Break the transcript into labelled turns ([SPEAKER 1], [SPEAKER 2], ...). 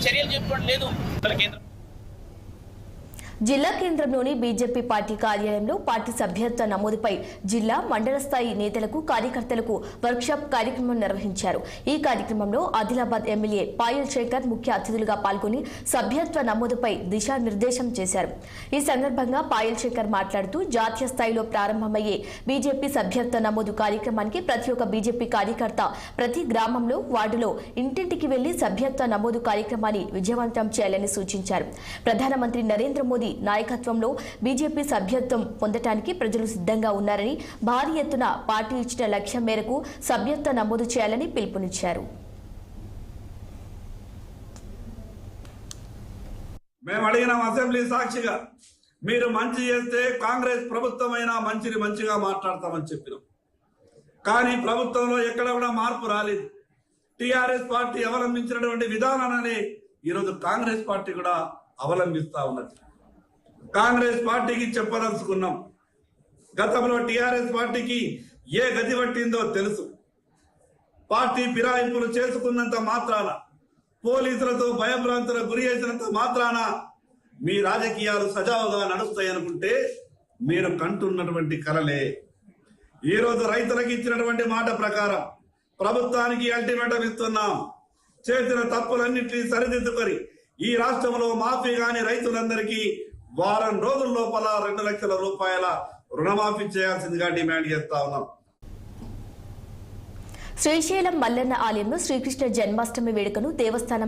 [SPEAKER 1] చర్యలు చెప్పడం లేదు కేంద్రం.
[SPEAKER 2] జిల్లా కేంద్రంలోని బీజేపీ పార్టీ కార్యాలయంలో పార్టీ సభ్యత్వ నమోదుపై జిల్లా మండల స్థాయి నేతలకు కార్యకర్తలకు వర్క్షాప్ కార్యక్రమం నిర్వహించారు. ఈ కార్యక్రమంలో ఆదిలాబాద్ ఎమ్మెల్యే పాయల్ శేఖర్ ముఖ్య అతిథులుగా పాల్గొని సభ్యత్వ నమోదుపై దిశానిర్దేశం చేశారు. ఈ సందర్భంగా పాయల్ శేఖర్ మాట్లాడుతూ జాతీయ స్థాయిలో ప్రారంభమయ్యే బీజేపీ సభ్యత్వ నమోదు కార్యక్రమానికి ప్రతి ఒక్క బీజేపీ కార్యకర్త ప్రతి గ్రామంలో వార్డులో ఇంటింటికి వెళ్లి సభ్యత్వ నమోదు కార్యక్రమాన్ని విజయవంతం చేయాలని సూచించారు. ప్రధానమంత్రి నరేంద్ర మోదీ నాయకత్వంలో బీజేపీ సభ్యత్వం పొందటానికి ప్రజలు సిద్ధంగా ఉన్నారని, భారీ ఎత్తున పార్టీ ఇచ్చిన లక్ష్యం మేరకు సభ్యత్వ నమోదు చేయాలని పిలుపునిచ్చారు.
[SPEAKER 3] మేము అడిగినాం అసెంబ్లీ సాక్షిగా, మీరు మంచి చేస్తే కాంగ్రెస్ ప్రభుత్వమైనా మంచిగా మాట్లాడతామని చెప్పినాం. కానీ ప్రభుత్వంలో ఎక్కడ కూడా మార్పు రాలేదు. టిఆర్ఎస్ పార్టీ అవలంబించినటువంటి విధానాన్ని ఈరోజు కాంగ్రెస్ పార్టీ కూడా అవలంబిస్తా ఉన్నది. కాంగ్రెస్ పార్టీకి చెప్పదలుచుకున్నాం, గతంలో టిఆర్ఎస్ పార్టీకి ఏ గతి పట్టిందో తెలుసు. పార్టీ ఫిరాయింపులు చేసుకున్నంత మాత్రాన, పోలీసులతో భయభ్రాంతులకు గురి చేసినంత మాత్రాన మీ రాజకీయాలు సజావుగా నడుస్తాయనుకుంటే మీరు కంటున్నటువంటి కలలే. ఈరోజు రైతులకు ఇచ్చినటువంటి మాట ప్రకారం ప్రభుత్వానికి అల్టిమేటం ఇస్తున్నాం. చేసిన తప్పులన్నింటినీ సరిదిద్దుకొని ఈ రాష్ట్రంలో మాఫీ కాని రైతులందరికీ వారం రోజుల లోపల 2 లక్షల రూపాయల రుణమాఫీ చేయాల్సిందిగా డిమాండ్ చేస్తా ఉన్నాం.
[SPEAKER 2] శ్రీశైలం మల్లన్న ఆలయంలో శ్రీకృష్ణ జన్మాష్టమి వేడుకను దేవస్థానం